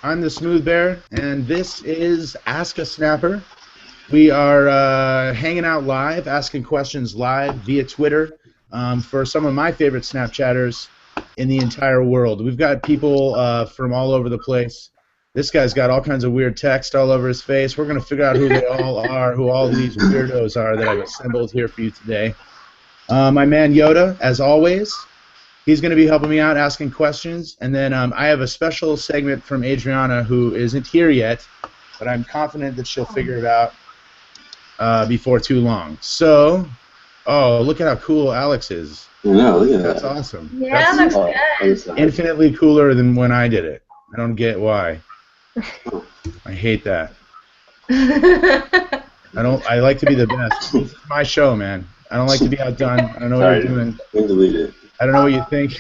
I'm the Smooth Bear, and this is Ask a Snapper. We are hanging out live, asking questions live via Twitter for some of my favorite Snapchatters in the entire world. We've got people from all over the place. This guy's got all kinds of weird text all over his face. We're going to figure out who they all are, who all these weirdos are that I've assembled here for you today. My man Yoda, as always. He's going to be helping me out, asking questions, and then I have a special segment from Adriana, who isn't here yet, but I'm confident that she'll figure it out before too long. So, oh, look at how cool Alex is. No, look at That's that. awesome. Yeah, That's good. infinitely cooler than when I did it. I don't get why. I hate that. I like to be the best. This is my show, man. I don't like to be outdone. I don't know what you're doing. Delete it. I don't know what you think.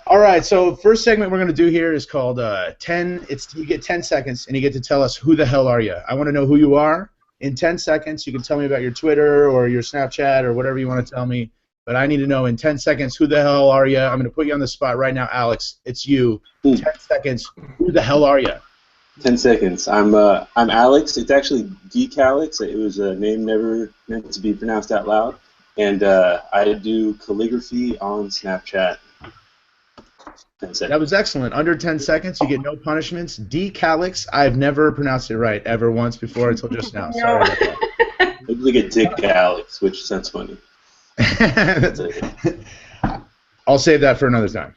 All right, so first segment we're going to do here is called 10. You get 10 seconds, and you get to tell us who the hell are you. I want to know who you are. In 10 seconds, you can tell me about your Twitter or your Snapchat or whatever you want to tell me. But I need to know in 10 seconds who the hell are you. I'm going to put you on the spot right now, Alex. It's you. 10 seconds. Who the hell are you? 10 seconds. I'm Alex. It's actually Geek Alex. It was a name never meant to be pronounced out loud. And I do calligraphy on Snapchat. 10 seconds. That was excellent. Under 10 seconds, you get no punishments. D-Calix, I've never pronounced it right ever once before until just now. Sorry about that. Looks like a Dick Alex, which sounds funny. I'll save that for another time.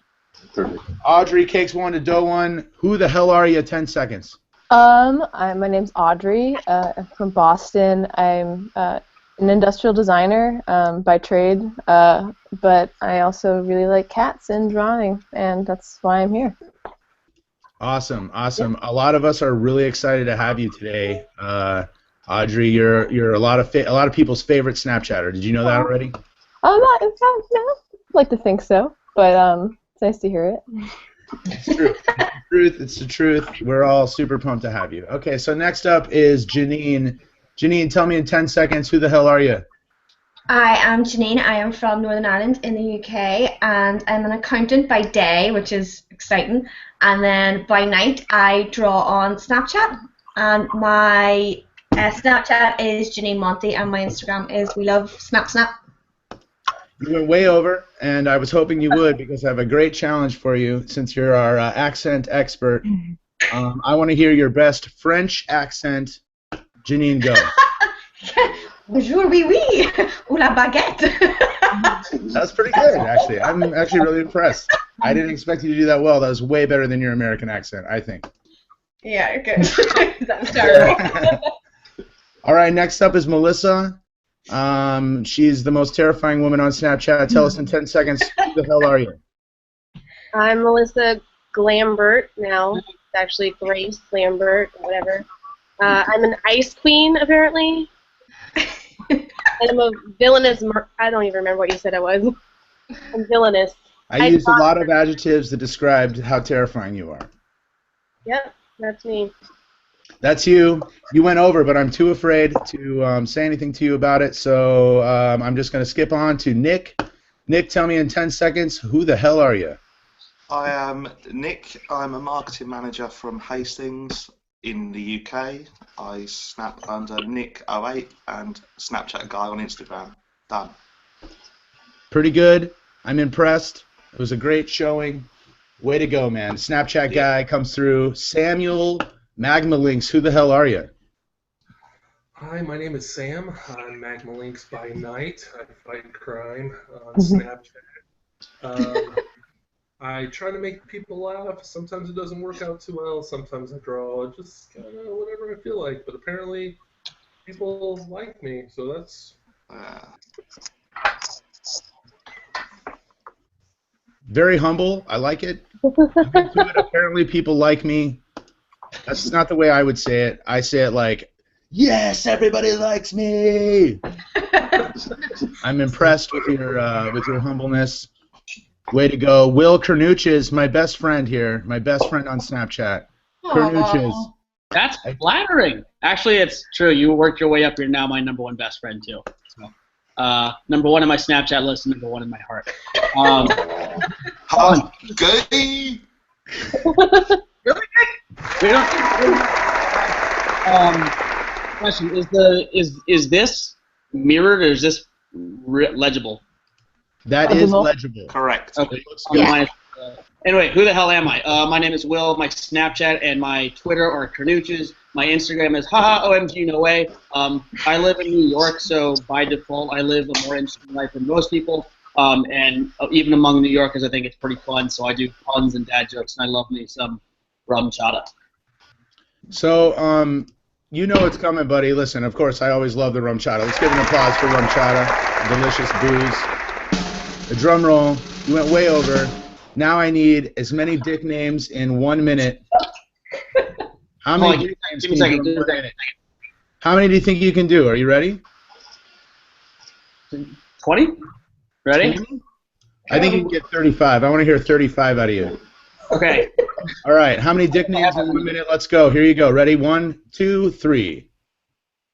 Perfect. Audrey, Cakes 1 to Dough 1. Who the hell are you? 10 seconds. My name's Audrey. I'm from Boston. I'm an industrial designer by trade, but I also really like cats and drawing, and that's why I'm here. Awesome, awesome. A lot of us are really excited to have you today, Audrey. You're a lot of people's favorite Snapchatter. Did you know that already? I'd like to think so, but it's nice to hear it. It's true. It's the truth. It's the truth. We're all super pumped to have you. Okay, so next up is Janine. Janine, tell me in 10 seconds, who the hell are you? I am Janine. I am from Northern Ireland in the UK, and I'm an accountant by day, which is exciting. And then by night, I draw on Snapchat. And my Snapchat is Janine Monty, and my Instagram is We Love Snap Snap. You went way over, and I was hoping you would because I have a great challenge for you since you're our accent expert. I want to hear your best French accent. Janine, go. Bonjour, oui, oui. Ou la baguette. That's pretty good, actually. I'm actually really impressed. I didn't expect you to do that well. That was way better than your American accent, I think. Yeah, you're good. That's terrible. All right, next up is Melissa. She's the most terrifying woman on Snapchat. Tell us in 10 seconds, who the hell are you? I'm Melissa Lambert now. It's actually Grace Lambert, whatever. I'm an ice queen, apparently. And I'm a villainous. I don't even remember what you said I was. I'm villainous. I used a lot of adjectives that described how terrifying you are. Yep, that's me. That's you. You went over, but I'm too afraid to say anything to you about it, so I'm just going to skip on to Nick. Nick, tell me in 10 seconds, who the hell are you? I am Nick. I'm a marketing manager from Hastings in the UK. I snap under Nick08 and Snapchat guy on Instagram. Done. Pretty good. I'm impressed. It was a great showing. Way to go, man. Snapchat guy comes through. Samuel Magmalynx, who the hell are you? Hi, my name is Sam. I'm magmalynx by night. I fight crime on Snapchat. I try to make people laugh. Sometimes it doesn't work out too well. Sometimes I draw just kind of whatever I feel like. But apparently people like me, so that's... Very humble. I like it. I'm into it. Apparently people like me. That's not the way I would say it. I say it like, yes, everybody likes me. I'm impressed with your humbleness. Way to go. Will Kernuches, my best friend here, my best friend on Snapchat. Kernuches. That's flattering. Actually, it's true. You worked your way up. You're now my #1 best friend, too. So, #1 on my Snapchat list, #1 in my heart. Gay. Really? We don't. Question: is this mirrored or is this legible? That is legible. Correct. Okay. It looks good. Anyway, who the hell am I? My name is Will. My Snapchat and my Twitter are Carnuches. My Instagram is haha OMG no way. I live in New York, so by default I live a more interesting life than most people. And even among New Yorkers, I think it's pretty fun. So I do puns and dad jokes, and I love me some RumChata. So, you know it's coming, buddy. Listen, of course, I always love the RumChata. Let's give an applause for RumChata. Delicious booze. The drum roll. You went way over. Now I need as many dick names in 1 minute. How many dick names can you do in 1 minute? How many do you think you can do? Are you ready? 20? Ready? 20? I think you can get 35. I want to hear 35 out of you. Okay. All right. How many dick names in 1 minute? Let's go. Here you go. Ready? 1, 2, 3.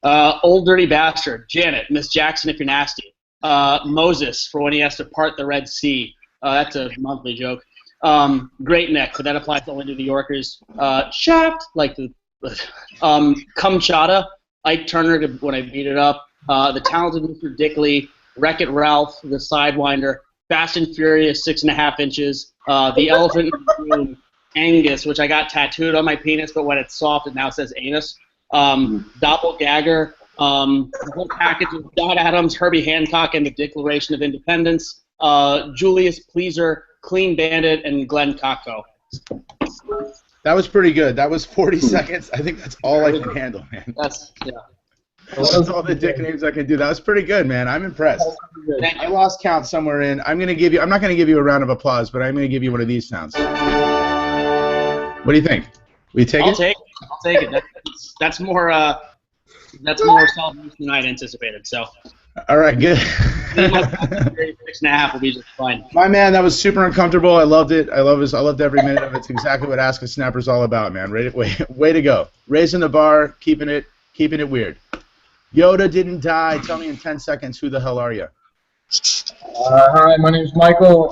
Old dirty bastard. Janet. Miss Jackson if you're nasty. Moses for when he has to part the Red Sea. That's a monthly joke. Great neck, but that applies only to New Yorkers. Shaft, like the Cumchata, Ike Turner when I beat it up. The talented Mr. Dickley, Wreck-It Ralph, the Sidewinder, Fast and Furious, 6.5 inches. The Elephant in the Room, Angus, which I got tattooed on my penis, but when it's soft, it now says anus. Doppelgagger, the whole package of Dot Adams, Herbie Hancock, and the Declaration of Independence. Julius Pleaser, Clean Bandit, and Glenn Cocco. That was pretty good. That was 40 seconds. I think that's all I can handle, man. That's That's all the dick names I can do. That was pretty good, man. I'm impressed. I lost count somewhere in. I'm not gonna give you a round of applause, but I'm gonna give you one of these sounds. What do you think? Will you take it? I'll take it. That's more self-use than I'd anticipated. So. All right, good. 6.5 will be just fine. My man, that was super uncomfortable. I loved it. I loved every minute of it. It's exactly what Ask a Snapper's all about, man. Way to go. Raising the bar, keeping it weird. Yoda Didn't Die. Tell me in 10 seconds, who the hell are you? Hi, my name is Michael.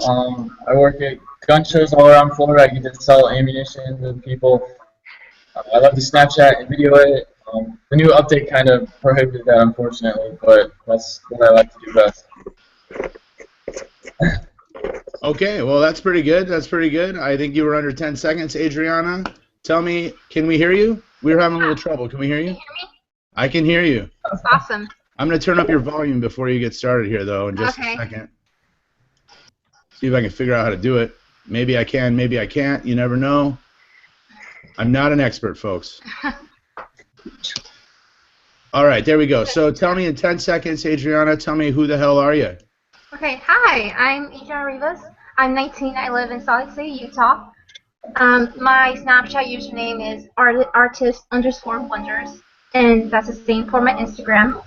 I work at gun shows all around Florida. I get to sell ammunition to people. I love to Snapchat and video edit. The new update kind of prohibited that, unfortunately, but that's what I like to do best. Okay, well, that's pretty good. That's pretty good. I think you were under 10 seconds. Adriana, tell me, can we hear you? We were having a little trouble. Can we hear you? Can you hear me? I can hear you. Awesome. I'm going to turn up your volume before you get started here, though, in just a second. See if I can figure out how to do it. Maybe I can, maybe I can't. You never know. I'm not an expert, folks. All right, there we go. So tell me in 10 seconds, Adriana, tell me who the hell are you? Okay, hi, I'm Adriana Rivas. I'm 19. I live in Salt Lake City, Utah. My Snapchat username is artist_wonders, and that's the same for my Instagram.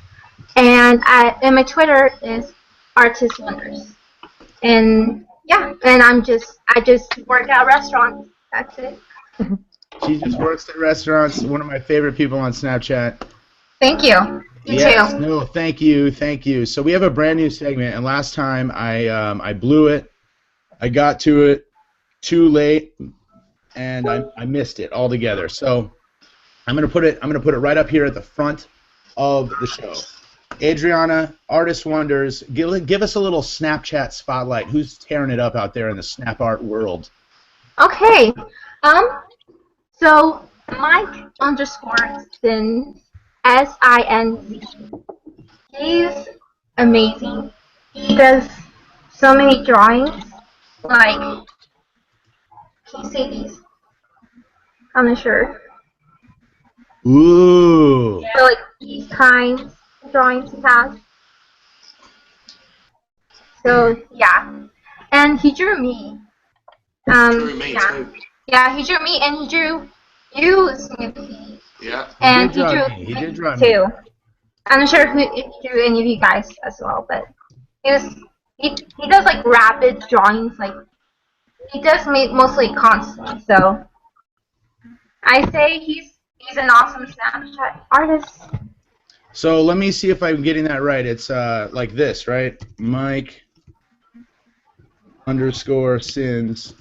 And my Twitter is artistwonders. And yeah, and I just work at restaurants. That's it. She just works at restaurants. One of my favorite people on Snapchat. Thank you. You yes, too. no, thank you, thank you. So we have a brand new segment, and last time I blew it. I got to it too late, and I missed it altogether. So I'm gonna put it right up here at the front of the show. Adriana, Artist Wonders, give us a little Snapchat spotlight. Who's tearing it up out there in the snap art world? Okay. So Mike_Sins, SINZ. He's amazing. He does so many drawings. Like, can you see these on the shirt? Ooh. So like these kinds of drawings he has. So yeah, and he drew me. Drew me yeah. too. Yeah, he drew me, and he drew you, Snoopy. Yeah. And He did draw me. too. I'm not sure if he drew any of you guys as well, but he does like rapid drawings, like he does mostly constant. So I say he's an awesome Snapchat artist. So let me see if I'm getting that right. It's like this, right? Mike_Sins.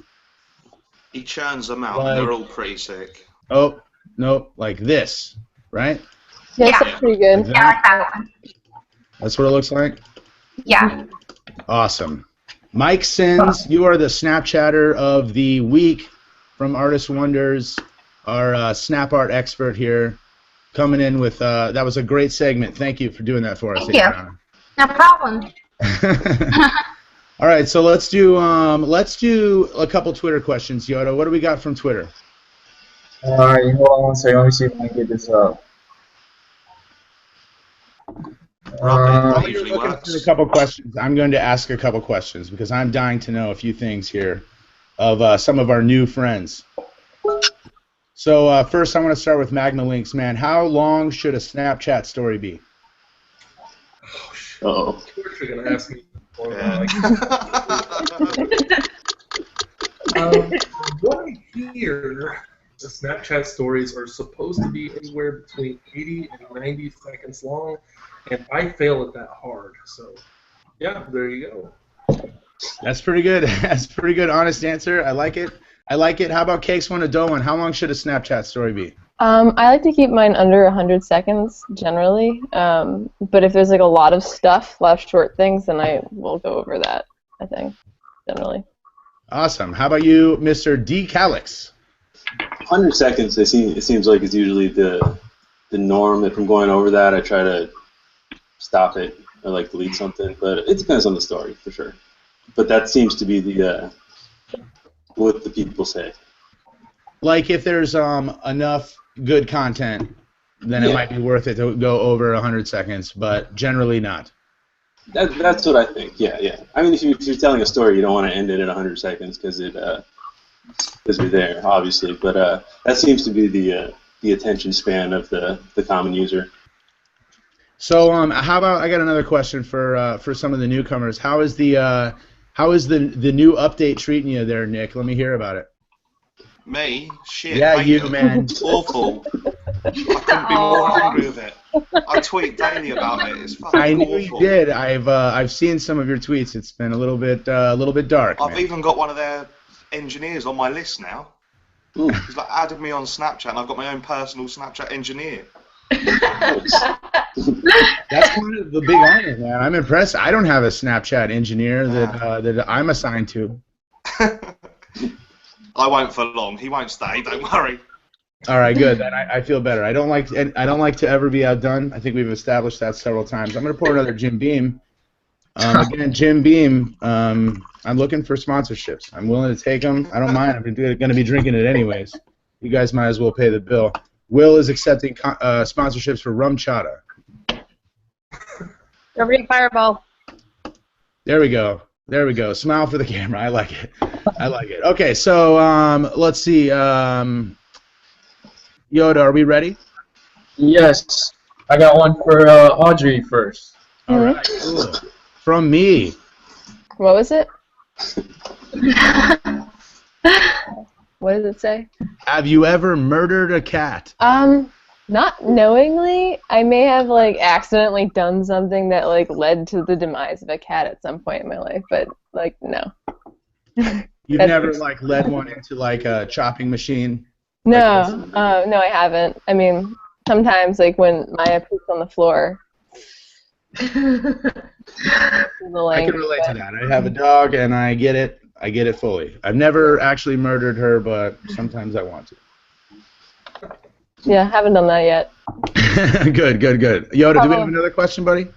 He churns them out, and they're all pretty sick. Oh, no, like this, right? Yes, Yeah. that's pretty good. Like Yeah, I that? like that one. That's what it looks like? Yeah. Awesome. Mike Sins, you are the Snapchatter of the week from Artist Wonders, our snap art expert here, coming in with, that was a great segment. Thank you for doing that for us. Thank you. No problem. All right, so let's do a couple Twitter questions, Yoda. What do we got from Twitter? Alright, hold on one second. Let me see if I can get this up. While you're looking for a couple questions, I'm going to ask a couple questions because I'm dying to know a few things here of some of our new friends. So first, I want to start with magmalynx, man. How long should a Snapchat story be? Oh. Of course you're going to ask me. What I hear, the Snapchat stories are supposed to be anywhere between 80 and 90 seconds long, and I fail at that hard. So, yeah, there you go. That's pretty good. That's a pretty good, honest answer. I like it. I like it. How about Cakes One to Dough One? How long should a Snapchat story be? I like to keep mine under 100 seconds generally, but if there's like a lot of stuff, a lot of short things, then I will go over that, I think, generally. Awesome. How about you, Mr. D. Calix? 100 seconds, it seems like it's usually the norm. If I'm going over that, I try to stop it or like delete something, but it depends on the story for sure. But that seems to be the what the people say. Like if there's enough good content, then it might be worth it to go over 100 seconds, but generally not. That's what I think. Yeah. I mean, if you're telling a story, you don't want to end it at 100 seconds because we're there, obviously. But that seems to be the attention span of the common user. So how about I got another question for some of the newcomers. How is the new update treating you there, Nick? Let me hear about it. Me? Shit. Yeah, you, man. It's awful. I couldn't be more angry with it. I tweet daily about it. It's fucking I knew awful. you did. I've seen some of your tweets. It's been a little bit dark. I've man. even got one of their engineers on my list now. Ooh. He's like added me on Snapchat, and I've got my own personal Snapchat engineer. That's kind of the big honor, man. I'm impressed. I don't have a Snapchat engineer that I'm assigned to. I won't for long. He won't stay. Don't worry. All right, good. Then I feel better. I don't like to ever be outdone. I think we've established that several times. I'm gonna pour another Jim Beam. Again, Jim Beam. I'm looking for sponsorships. I'm willing to take them. I don't mind. I'm gonna be drinking it anyways. You guys might as well pay the bill. Will is accepting sponsorships for RumChata. Every fireball. There we go. There we go. Smile for the camera. I like it. I like it. Okay, so let's see. Yoda, are we ready? Yes. I got one for Audrey first. All right. Cool. From me. What was it? What does it say? Have you ever murdered a cat? Not knowingly. I may have like accidentally done something that like led to the demise of a cat at some point in my life, but like no. You've never like led one into like a chopping machine? No, no, I haven't. I mean, sometimes like when Maya poops on the floor. I can relate to that. I have a dog, and I get it. I get it fully. I've never actually murdered her, but sometimes I want to. Yeah, haven't done that yet. Good. Yoda, do we have another question, buddy?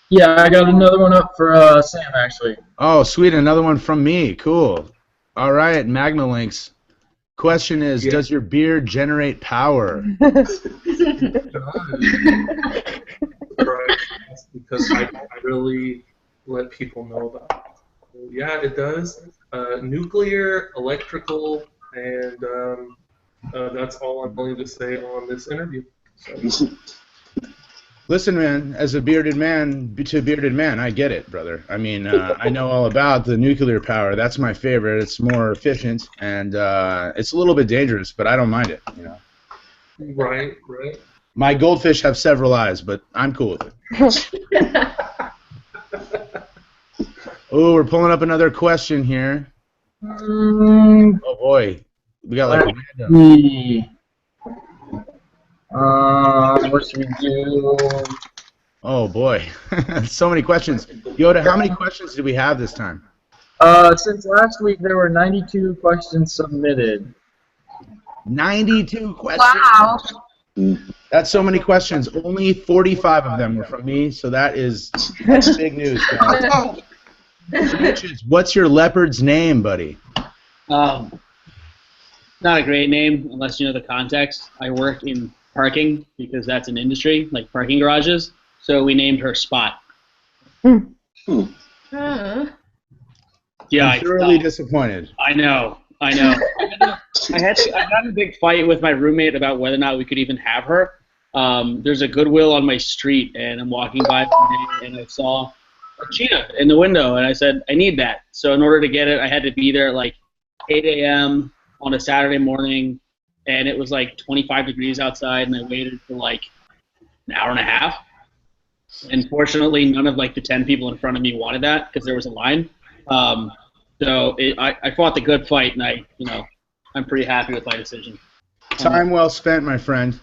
Yeah, I got another one up for Sam, actually. Oh, sweet. Another one from me. Cool. All right, magmalynx. Question is, does your beard generate power? Because I really let people know about it. So, yeah, it does. Nuclear, electrical, and that's all I'm willing to say on this interview. So. Listen, man, as a bearded man to a bearded man, I get it, brother. I mean, I know all about the nuclear power. That's my favorite. It's more efficient, and it's a little bit dangerous, but I don't mind it, you know. Right. My goldfish have several eyes, but I'm cool with it. Oh, we're pulling up another question here. Oh boy, we got like random. What should we do? Oh boy, so many questions. Yoda, how many questions do we have this time? Since last week there were 92 questions submitted. 92 questions. Wow. That's so many questions. Only 45 of them were from me, so that's big news, guys. What's your leopard's name, buddy? Not a great name unless you know the context. I work in parking because that's an industry, like parking garages. So we named her Spot. Yeah, I'm thoroughly disappointed. I know. I got in a big fight with my roommate about whether or not we could even have her. There's a Goodwill on my street, and I'm walking by one day, and I saw a cheetah in the window, and I said, I need that. So in order to get it, I had to be there at like 8 a.m. on a Saturday morning, and it was like 25 degrees outside, and I waited for like an hour and a half. And fortunately, none of like the 10 people in front of me wanted that because there was a line. So I fought the good fight, and I'm pretty happy with my decision. Time well spent, my friend.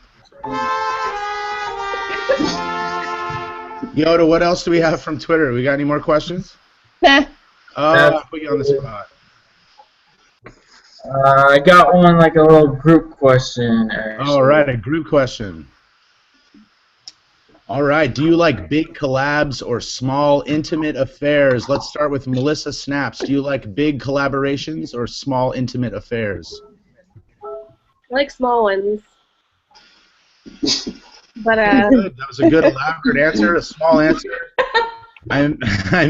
Yoda, what else do we have from Twitter? We got any more questions? Nah. I'll put you on the spot. I got one, like a little group question. All right, a group question. All right, do you like big collabs or small, intimate affairs? Let's start with Melissa Snaps. Do you like big collaborations or small, intimate affairs? I like small ones. But Good. That was a good elaborate answer, a small answer. I'm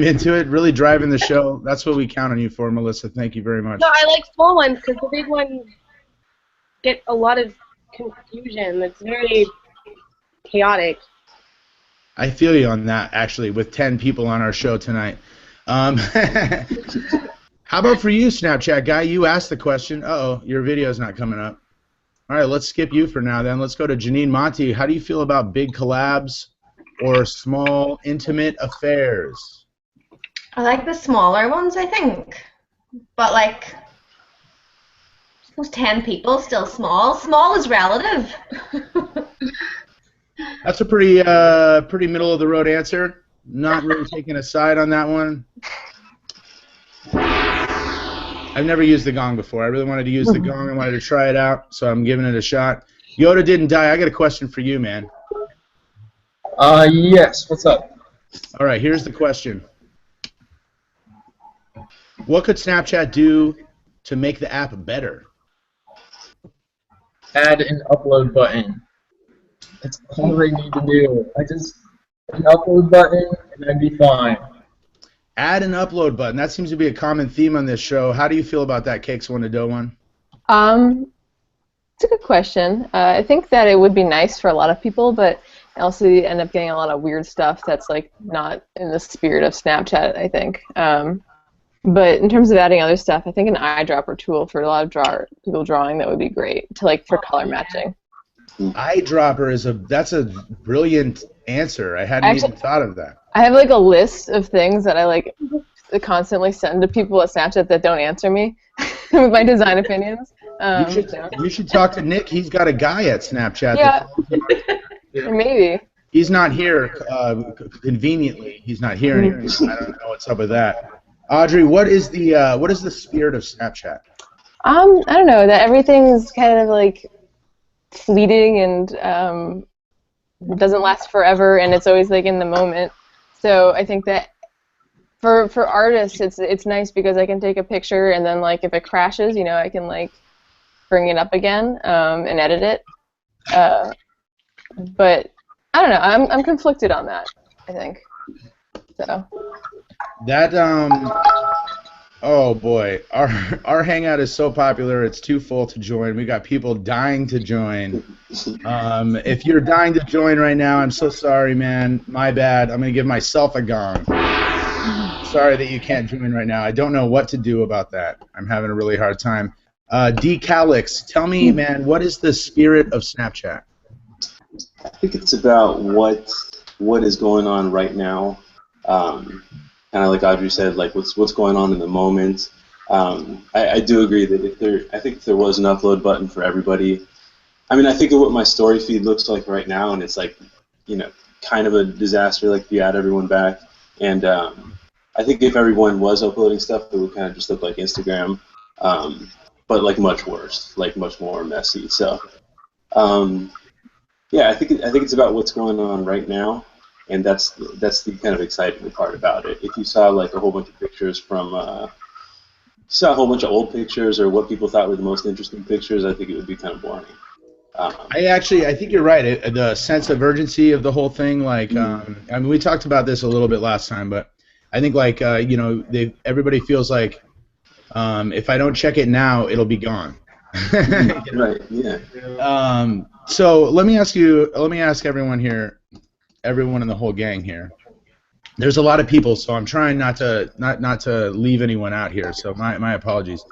into it, really driving the show. That's what we count on you for, Melissa. Thank you very much. No, I like small ones because the big ones get a lot of confusion. It's very chaotic. I feel you on that, actually, with 10 people on our show tonight. How about for you, Snapchat guy? You asked the question. Uh-oh, your video's not coming up. All right, let's skip you for now then. Let's go to Janine. Monty, how do you feel about big collabs or small, intimate affairs? I like the smaller ones, I think. But, like, those 10 people, still small. Small is relative. That's a pretty middle-of-the-road answer. Not really taking a side on that one. I've never used the gong before. I really wanted to use the gong. I wanted to try it out, so I'm giving it a shot. Yoda Didn't Die. I got a question for you, man. Yes. What's up? All right, here's the question. What could Snapchat do to make the app better? Add an upload button. That's all I need to do. I just an upload button, and I'd be fine. Add an upload button. That seems to be a common theme on this show. How do you feel about that, Cakes One to Dough One? It's a good question. I think that it would be nice for a lot of people, but also you end up getting a lot of weird stuff that's like not in the spirit of Snapchat, I think. But in terms of adding other stuff, I think an eyedropper tool for a lot of people drawing, that would be great for color matching. Eyedropper that's a brilliant answer. I hadn't even thought of that. I have like a list of things that I like constantly send to people at Snapchat that don't answer me with my design opinions. You should talk to Nick. He's got a guy at Snapchat. Yeah. Maybe. He's not here conveniently. He's not here anymore. I don't know what's up with that. Audrey, what is the spirit of Snapchat? I don't know. That everything's kind of like fleeting and doesn't last forever, and it's always like in the moment. So I think that for artists, it's nice because I can take a picture and then like if it crashes, I can like bring it up again and edit it. But I don't know. I'm conflicted on that, I think. So. That oh boy, our hangout is so popular it's too full to join. We got people dying to join. If you're dying to join right now, I'm so sorry, man. My bad. I'm gonna give myself a gong. Sorry that you can't join right now. I don't know what to do about that. I'm having a really hard time. D-Calix, tell me, man, what is the spirit of Snapchat? I think it's about what is going on right now. Kind of like Audrey said, like what's going on in the moment. I do agree that I think if there was an upload button for everybody, I mean, I think of what my story feed looks like right now, and it's like, kind of a disaster. Like, if you add everyone back, and I think if everyone was uploading stuff, it would kind of just look like Instagram, but like much worse, like much more messy. So, yeah, I think it's about what's going on right now, and that's the kind of exciting part about it. If you saw like a whole bunch of pictures from saw a whole bunch of old pictures or what people thought were the most interesting pictures, I think it would be kind of boring. I think you're right. The sense of urgency of the whole thing, like, I mean, we talked about this a little bit last time, but I think, like, everybody feels like if I don't check it now, it'll be gone. Right. Yeah. So let me ask everyone here, everyone in the whole gang here. There's a lot of people, so I'm trying not to leave anyone out here. So my apologies.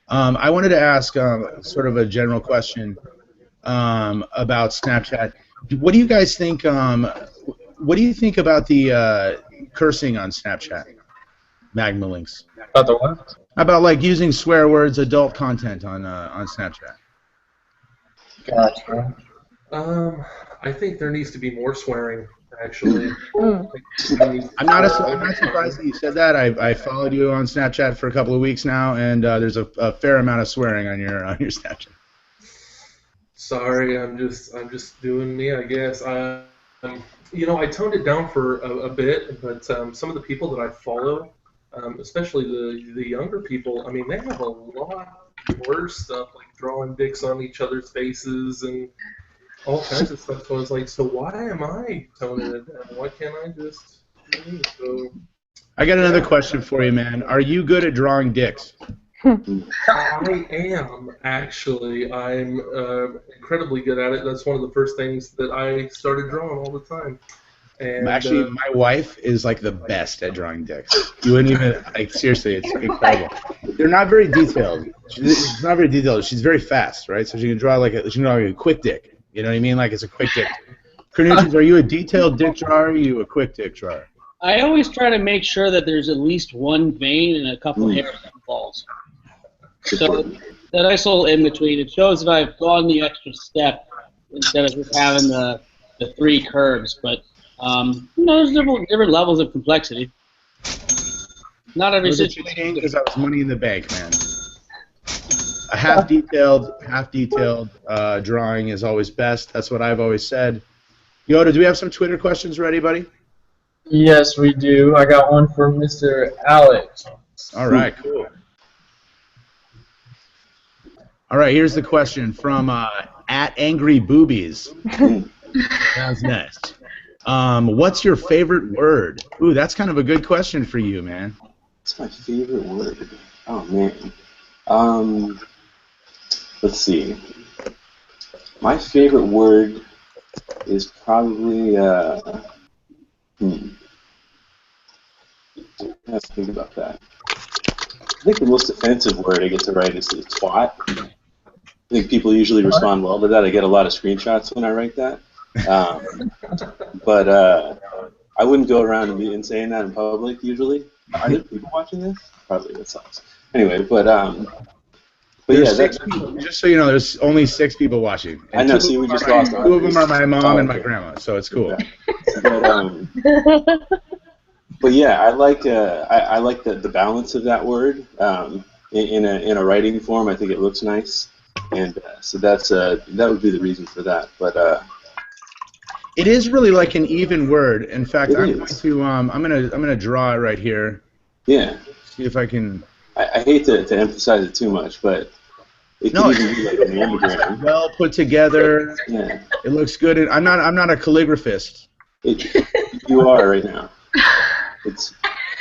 I wanted to ask sort of a general question about Snapchat. What do you guys think? What do you think about the cursing on Snapchat, magmalynx? About the what? About like using swear words, adult content on Snapchat. Gotcha. I think there needs to be more swearing, actually. I'm not surprised that you said that. I followed you on Snapchat for a couple of weeks now, and there's a fair amount of swearing on your Snapchat. Sorry, I'm just doing me, I guess. I toned it down for a bit, but some of the people that I follow, especially the younger people, I mean, they have a lot worse stuff, like drawing dicks on each other's faces and all kinds of stuff. So I was like, so why am I toning it down? Why can't I just do me? So I got another question for you, man. Are you good at drawing dicks? I am, actually. I'm incredibly good at it. That's one of the first things that I started drawing all the time. And, actually, my wife is like the best at drawing dicks. You wouldn't even, like, seriously, it's incredible. They're not very detailed. She's not very detailed. She's very fast, right? So she can draw like a quick dick. You know what I mean? Like, it's a quick dick. Carnucci's, are you a detailed dick drawer or are you a quick dick drawer? I always try to make sure that there's at least one vein and a couple hairs that falls. So that nice little in between, it shows that I've gone the extra step instead of just having the three curves. But there's different levels of complexity. Not every situation. Because that was money in the bank, man. A half detailed drawing is always best. That's what I've always said. Yoda, do we have some Twitter questions ready, buddy? Yes, we do. I got one from Mr. Alex. All right, cool. All right, here's the question from @AngryBoobies. Sounds nice. What's your favorite word? Ooh, that's kind of a good question for you, man. What's my favorite word? Oh, man. Let's see. My favorite word is probably, I have to think about that. I think the most offensive word I get to write is twat. I think people usually respond well to that. I get a lot of screenshots when I write that. But I wouldn't go around and saying that in public usually. Are there people watching this? Probably, that sucks. Anyway, but yeah, just so you know, there's only 6 people watching. I know. See, we just lost. 2 of them are my mom and my grandma, so it's cool. Yeah. But yeah, I like the balance of that word in a writing form. I think it looks nice, and so that would be the reason for that. But it is really like an even word. In fact, I'm gonna draw it right here. Yeah. See if I can. I hate to emphasize it too much, but it can even be like an anagram. Well put together. Yeah. It looks good. I'm not a calligraphist. You are right now.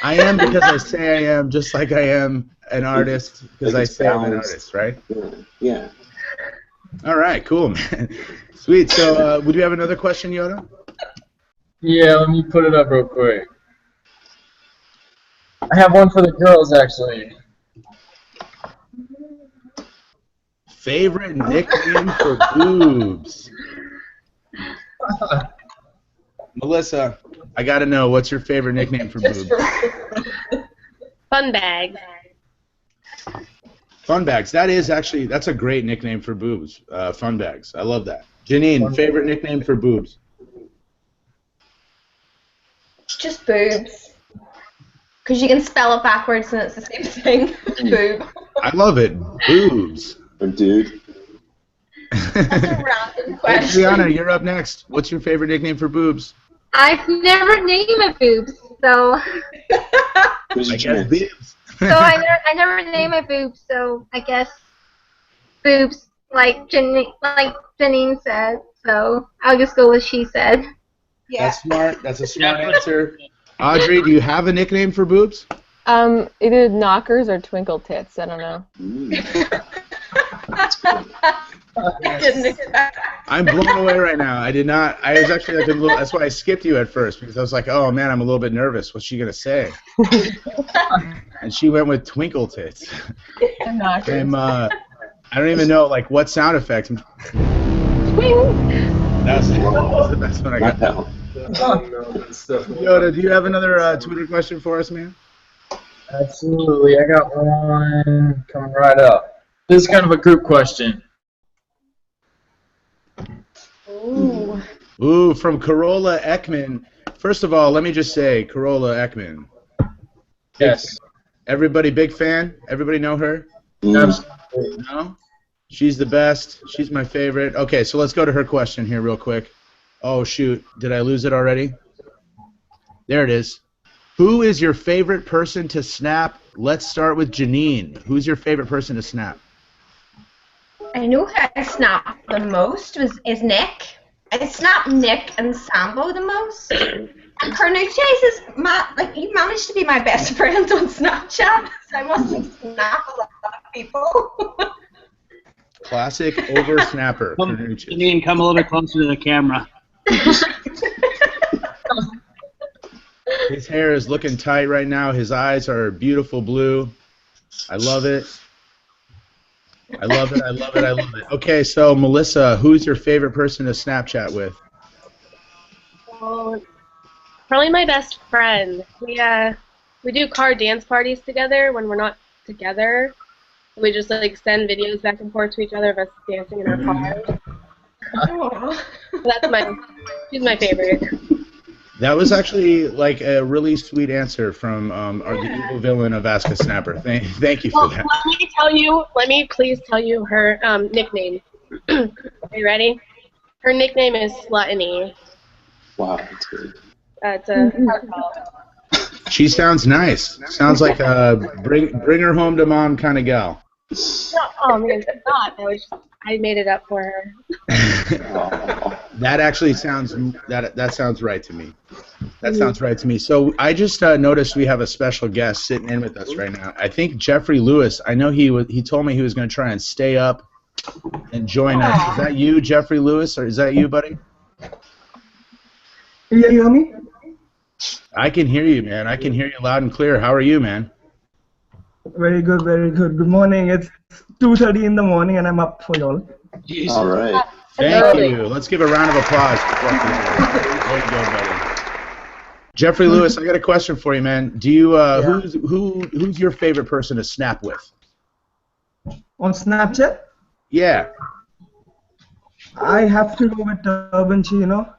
I am because I say I am, just like I am an artist because I say I'm an artist, right? Yeah. All right, cool, man. Sweet. So, would you have another question, Yoda? Yeah, let me put it up real quick. I have one for the girls, actually. Favorite nickname for boobs? Melissa, I gotta know, what's your favorite nickname for boobs? Fun bag. Fun bags. That's a great nickname for boobs. Fun bags. I love that. Janine, favorite nickname for boobs? Just boobs. Because you can spell it backwards and it's the same thing. Boob. I love it. Boobs. Dude. That's a random question. Adriana, you're up next. What's your favorite nickname for boobs? I've never named my boobs, so I guess boobs. I never named my boobs, so I guess boobs, like Janine said. So I'll just go with she said. Yeah. That's smart. That's a smart answer. Audrey, do you have a nickname for boobs? Either knockers or twinkle tits. I don't know. I'm blown away right now. I did not. I was actually like a little. That's why I skipped you at first because I was like, oh man, I'm a little bit nervous. What's she gonna say? And she went with twinkle tits. Knockers. I don't even know like what sound effect. That's the best one I got. Yoda, do you have another Twitter question for us, man? Absolutely. I got one coming right up. This is kind of a group question. Ooh, from Corolla Ekman. First of all, let me just say, Corolla Ekman. Yes. Everybody big fan? Everybody know her? Absolutely. No? She's the best. She's my favorite. Okay, so let's go to her question here real quick. Oh, shoot. Did I lose it already? There it is. Who is your favorite person to snap? Let's start with Janine. Who's your favorite person to snap? I know who I snap the most is Nick. I snap Nick and Sambo the most. And Carnucci's is he managed to be my best friend on Snapchat, so I must snap a lot of people. Classic over snapper. Janine, come a little bit closer to the camera. His hair is looking tight right now. His eyes are beautiful blue. I love it. I love it. I love it. I love it. Okay, so Melissa, who's your favorite person to Snapchat with? Well, probably my best friend. We do car dance parties together when we're not together. We just like send videos back and forth to each other of us dancing in our cars. She's my favorite. That was actually like a really sweet answer from the evil villain of Ask a Snapper. Thank you for that. Let me please tell you her nickname. Are you ready? Her nickname is Sluttany. Wow, that's good. It's a hard call. She sounds nice. Sounds like a bring her home to mom kind of gal. Oh man, it's not. I made it up for her. That actually sounds that sounds right to me. That sounds right to me. So I just noticed we have a special guest sitting in with us right now. I think Jeffrey Lewis. I know he told me he was going to try and stay up and join us. Is that you, Jeffrey Lewis, or is that you, buddy? Can you hear me? I can hear you, man. I can hear you loud and clear. How are you, man? Very good, very good. Good morning. It's 2:30 in the morning, and I'm up for y'all. All right. Thank you. Let's give a round of applause. There you go, buddy. Jeffrey Lewis, I got a question for you, man. Do you who's your favorite person to snap with? On Snapchat? Yeah. I have to go with Turban Chino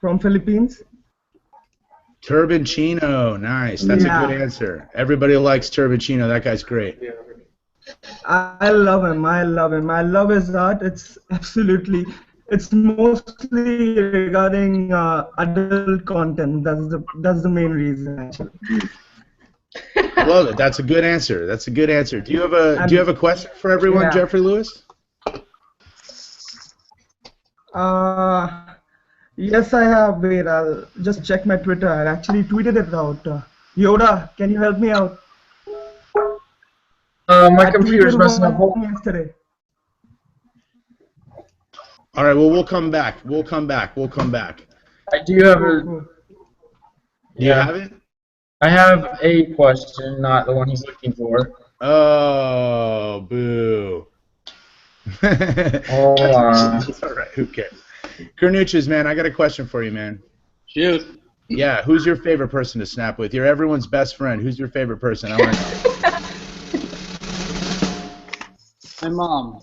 from Philippines. Turban Chino, nice. That's a good answer. Everybody likes Turban Chino. That guy's great. I love him. I love him. I love his art. It's mostly regarding adult content. That's the main reason, actually. I love it. That's a good answer. That's a good answer. Do you have a question for everyone, Jeffrey Lewis? Yes, I have. Wait, I'll just check my Twitter. I actually tweeted it out. Yoda, can you help me out? My computer's messing up. Yesterday. All right. Well, we'll come back. We'll come back. I do have a. Do you have it? I have a question, not the one he's looking for. Oh, boo. Hold on. It's all right. Who cares? Carnucci's, man, I got a question for you, man. Shoot. Yeah, who's your favorite person to snap with? You're everyone's best friend. Who's your favorite person? I want to My mom.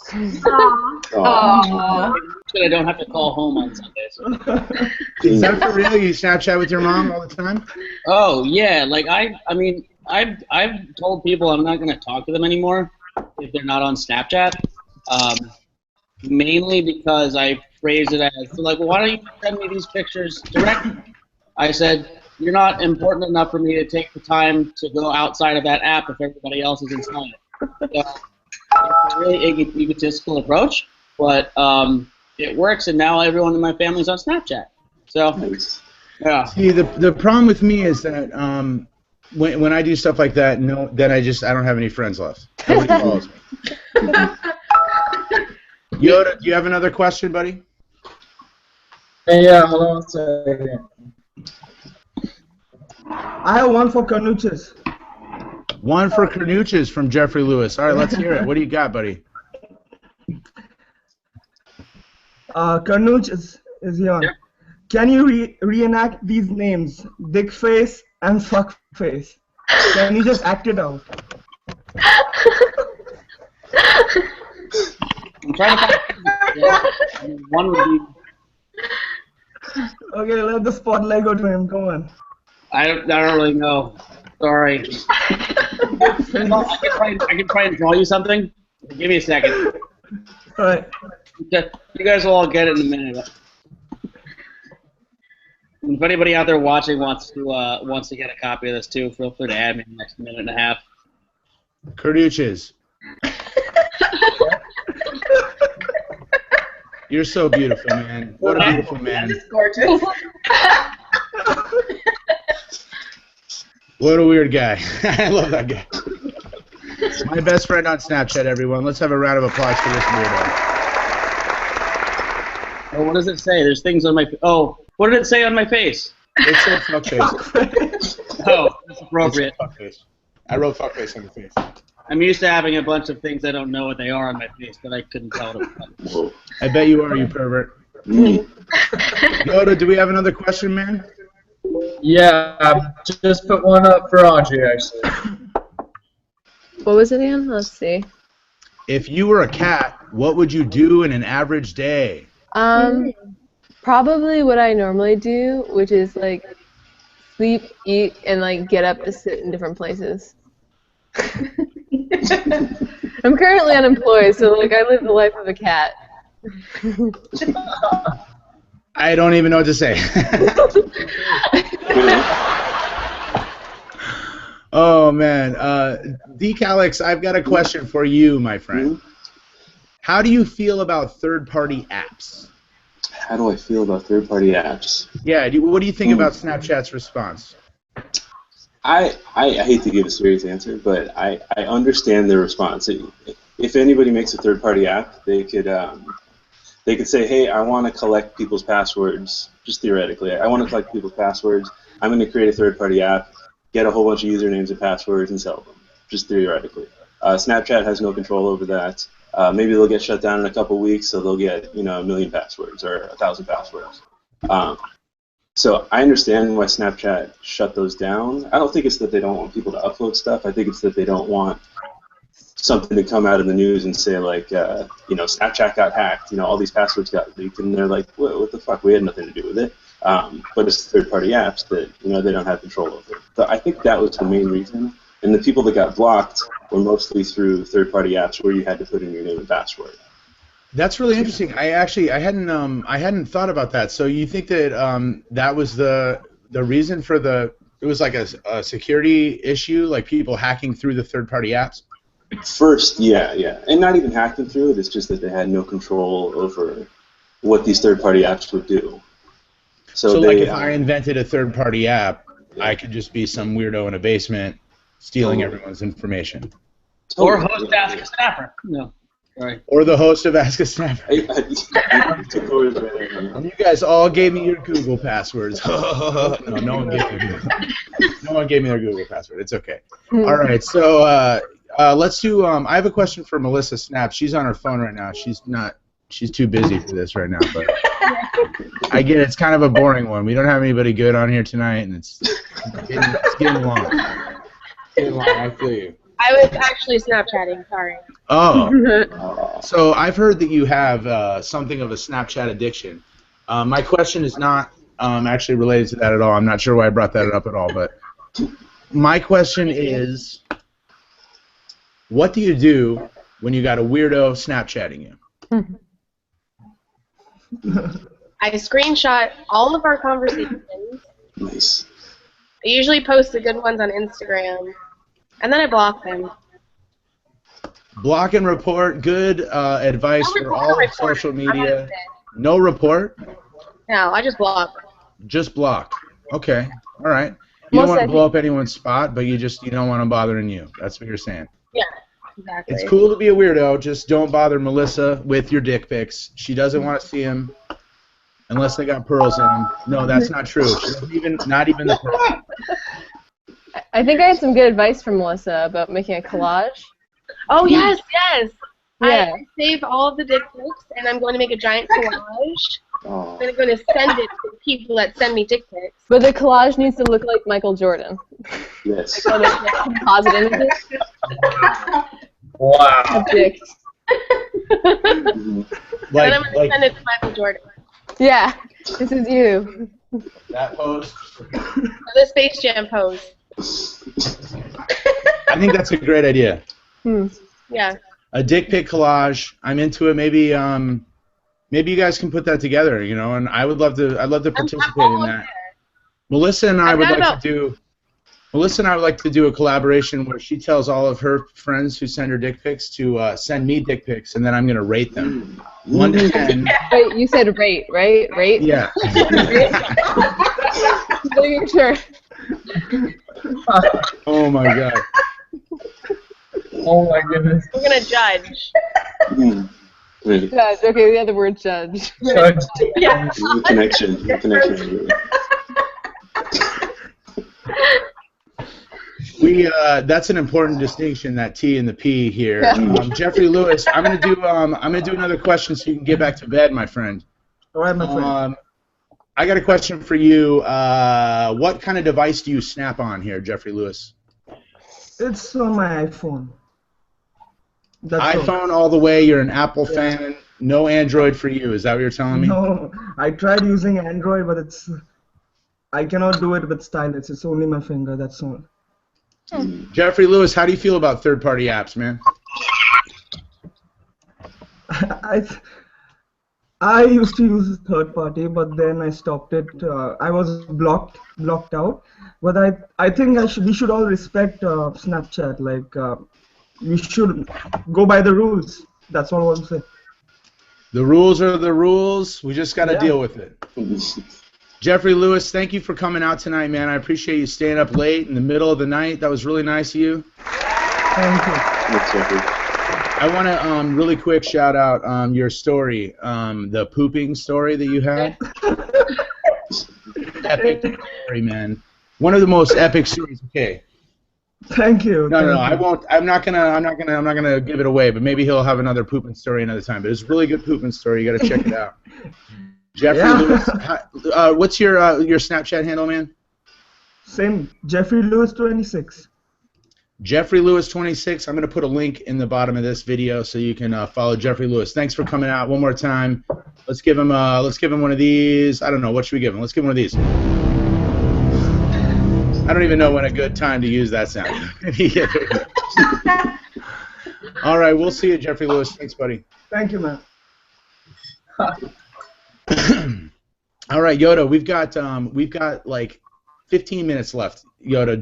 Aww. I don't have to call home on Sundays. Is that for real? You Snapchat with your mom all the time? Oh yeah, like I mean, I've told people I'm not gonna talk to them anymore if they're not on Snapchat. Mainly because I phrase it as like, well, why don't you send me these pictures directly? I said, you're not important enough for me to take the time to go outside of that app if everybody else is inside it. So, it's a really egotistical approach, but it works, and now everyone in my family's on Snapchat. So, yeah. See, the problem with me is that when I do stuff like that, then I don't have any friends left. Nobody follows me. Yoda, do you have another question, buddy? Hey, yeah, hold on a second. I have one for Carnuches. One for Carnuches from Jeffrey Lewis. All right, let's hear it. What do you got, buddy? Carnuches is here. Yep. Can you reenact these names, Dickface and Fuckface? Can you just act it out? I'm trying to find one would be. Okay, let the spotlight go to him. Come on. I don't really know. Sorry. Well, I can try and draw you something. Give me a second. All right. You guys will all get it in a minute. If anybody out there watching wants to get a copy of this too, feel free to add me in the next minute and a half. Carnuches. You're so beautiful, man. What a beautiful man. That is gorgeous. What a weird guy. I love that guy. My best friend on Snapchat, everyone. Let's have a round of applause for this weirdo. Oh, what does it say? There's things on my. Oh, what did it say on my face? It said fuckface. Oh, that's appropriate. Fuckface. I wrote fuckface on your face. I'm used to having a bunch of things I don't know what they are on my face, but I couldn't tell what it was. I bet you are, you pervert. Yoda, do we have another question, man? Yeah, I just put one up for Audrey, actually. What was it again? Let's see. If you were a cat, what would you do in an average day? Probably what I normally do, which is like sleep, eat, and like get up to sit in different places. I'm currently unemployed, so like I live the life of a cat. I don't even know what to say. Oh man, Decalix, I've got a question for you, my friend. How do you feel about third-party apps? How do I feel about third-party apps? Yeah, what do you think about Snapchat's response? I hate to give a serious answer, but I understand their response. If anybody makes a third-party app, they could say, hey, I want to collect people's passwords, just theoretically. I want to collect people's passwords. I'm going to create a third-party app, get a whole bunch of usernames and passwords, and sell them, just theoretically. Snapchat has no control over that. Maybe they'll get shut down in a couple weeks, so they'll get 1 million passwords or 1,000 passwords. So I understand why Snapchat shut those down. I don't think it's that they don't want people to upload stuff. I think it's that they don't want something to come out in the news and say like, Snapchat got hacked. All these passwords got leaked, and they're like, what the fuck? We had nothing to do with it. But it's third-party apps that they don't have control over. So I think that was the main reason. And the people that got blocked were mostly through third-party apps where you had to put in your name and password. That's really interesting. I hadn't thought about that. So you think that that was the reason for it was like a security issue, like people hacking through the third-party apps? First, yeah. And not even hacking through it, it's just that they had no control over what these third-party apps would do. So like if I invented a third-party app, I could just be some weirdo in a basement stealing everyone's information. Or host Ask a Snapper. No. Sorry. Or the host of Ask a Snapper. You guys all gave me your Google passwords. No one gave me no one gave me their Google password. It's okay. All right, so let's do. I have a question for Melissa Snap. She's on her phone right now. She's too busy for this right now. But I get it. It's kind of a boring one. We don't have anybody good on here tonight, and it's getting long. I feel you. I was actually Snapchatting, sorry. Oh. So I've heard that you have something of a Snapchat addiction. My question is not actually related to that at all. I'm not sure why I brought that up at all, but my question is, what do you do when you got a weirdo Snapchatting you? I screenshot all of our conversations. Nice. I usually post the good ones on Instagram, and then I block them. Block and report, good advice for all of social media. No report? No, I just block. Just block. Okay, all right. You don't want to blow up anyone's spot, but you don't want them bothering you. That's what you're saying. Yeah, exactly. It's cool to be a weirdo, just don't bother Melissa with your dick pics. She doesn't want to see them unless they got pearls in them. No, that's not true. She doesn't not even the pearls. I think I had some good advice from Melissa about making a collage. Oh, yes, yes. Yeah. I save all of the dick pics, and I'm going to make a giant collage. I'm going to send it to people that send me dick pics. But the collage needs to look like Michael Jordan. Yes. Like one of those composite images. Wow. Of dicks. And then I'm going to send it to Michael Jordan. Yeah, this is you. That pose. The Space Jam pose. I think that's a great idea. Yeah. A dick pic collage. I'm into it. Maybe maybe you guys can put that together, and I'd love to participate in that. Melissa and I would like to do a collaboration where she tells all of her friends who send her dick pics to send me dick pics, and then I'm going to rate them. 1 to 10. Wait, you said rate, right? Rate? Yeah. Making sure. Oh my god. Oh my goodness. We're going to judge. Judge. Okay, the other word, judge. Judge. Yeah. The connection. That's an important distinction, that T and the P here. Jeffrey Lewis, I'm gonna do another question so you can get back to bed, my friend. All right, my friend. I got a question for you. What kind of device do you snap on here, Jeffrey Lewis? It's on my iPhone. That's iPhone all the way. You're an Apple fan. No Android for you. Is that what you're telling me? No, I tried using Android, but I cannot do it with stylus. It's only my finger. That's all. Jeffrey Lewis, how do you feel about third-party apps, man? I used to use third-party, but then I stopped it. I was blocked out. But I think we should all respect Snapchat. Like we should go by the rules. That's all I want to say. The rules are the rules. We just got to deal with it. Jeffrey Lewis, thank you for coming out tonight, man. I appreciate you staying up late in the middle of the night. That was really nice of you. Thank you. Thanks, Jeffrey. I want to really quick shout out your story, the pooping story that you had. Epic story, man. One of the most epic stories. Okay. Thank you. No, I won't. I'm not gonna give it away. But maybe he'll have another pooping story another time. But it's a really good pooping story. You got to check it out. Jeffrey Lewis, what's your Snapchat handle, man? Same, Jeffrey Lewis 26. Jeffrey Lewis 26. I'm gonna put a link in the bottom of this video so you can follow Jeffrey Lewis. Thanks for coming out one more time. Let's give him one of these. I don't know, what should we give him? Let's give him one of these. I don't even know when a good time to use that sound. All right, we'll see you, Jeffrey Lewis. Thanks, buddy. Thank you, man. All right, Yoda, we've got like 15 minutes left. Yoda,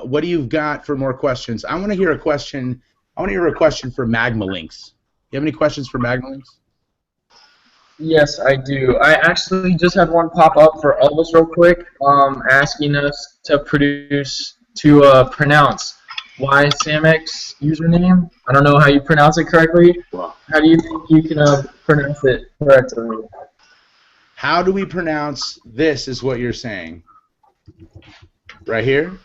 what do you got for more questions? I want to hear a question. I want to hear a question for magmalynx. You have any questions for magmalynx? Yes, I do. I actually just had one pop up for Elvis real quick, asking us to pronounce YSamX username. I don't know how you pronounce it correctly. How do you think you can pronounce it correctly? How do we pronounce this is what you're saying. Right here?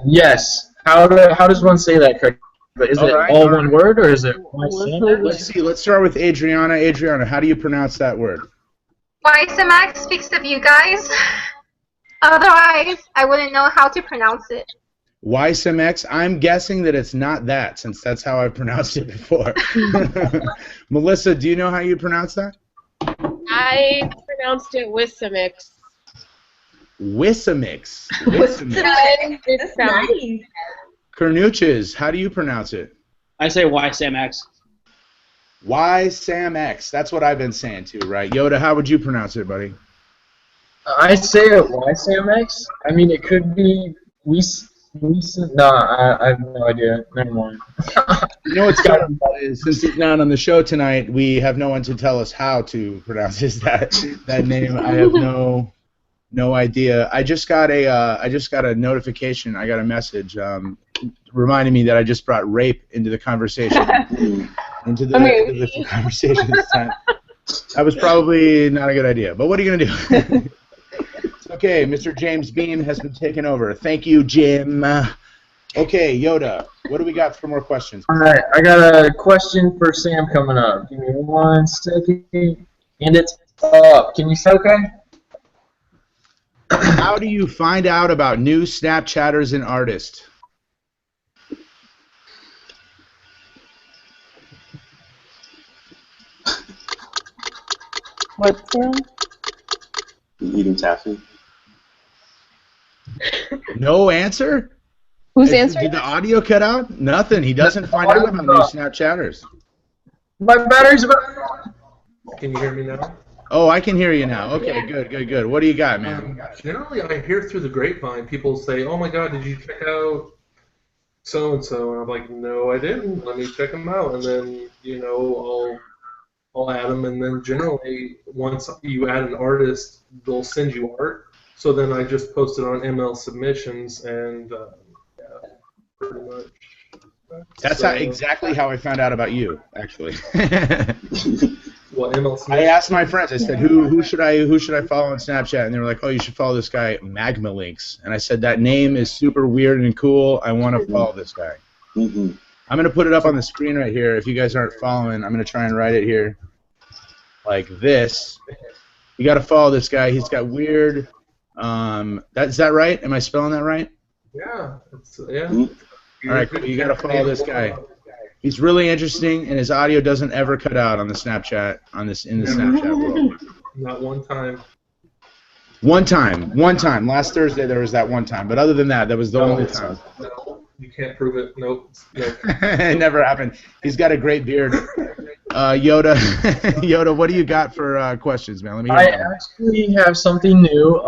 Yes. How does one say that correctly? Is it all one word, or is it YSamX? Let's see. Let's start with Adriana. Adriana, how do you pronounce that word? YSamX speaks of you guys. Otherwise, I wouldn't know how to pronounce it. YSMX, I'm guessing that it's not that, since that's how I've pronounced it before. Melissa, do you know how you pronounce that? I pronounced it Wissamix. Wissamix. It's nice. Carnuches, how do you pronounce it? I say YSamX. YSamX. That's what I've been saying too, right? Yoda, how would you pronounce it, buddy? I say it YSamX. I mean, it could be I have no idea. Never mind. You know what's funny is, since he's not on the show tonight, we have no one to tell us how to pronounce that name. I have no idea. I just got a notification. I got a message reminding me that I just brought rape into the conversation. into the conversation this time. That was probably not a good idea. But what are you gonna do? Okay, Mr. James Beam has been taken over. Thank you, Jim. Okay, Yoda, what do we got for more questions? All right, I got a question for Sam coming up. Give me 1 second. And it's up. Can you say okay? How do you find out about new Snapchatters and artists? What's Sam? Eating taffy. No answer? Who's answering? Did the audio cut out? Nothing. He doesn't find out about new Snapchatters. My battery's about. Can you hear me now? Oh, I can hear you now. Okay, good. What do you got, man? Generally, I hear through the grapevine people say, "Oh my God, did you check out so and so?" And I'm like, "No, I didn't. Let me check them out." And then I'll add them. And then generally, once you add an artist, they'll send you art. So then I just post it on ML submissions, and yeah, pretty much. That's exactly how I found out about you, actually. Well, ML I asked my friends. I said, "Who should I follow on Snapchat?" And they were like, "Oh, you should follow this guy, magmalynx." And I said, "That name is super weird and cool. I want to follow this guy." Mm-hmm. I'm gonna put it up on the screen right here. If you guys aren't following, I'm gonna try and write it here, like this. You got to follow this guy. He's got weird. Is that right? Am I spelling that right? Yeah. All right, cool. You got to follow this guy. He's really interesting, and his audio doesn't ever cut out on the Snapchat in the Snapchat world. Not one time. One time. Last Thursday there was that one time, but other than that, that was the only time. No, you can't prove it. Nope. It never happened. He's got a great beard. Yoda, what do you got for questions, man? Let me hear I actually have something new.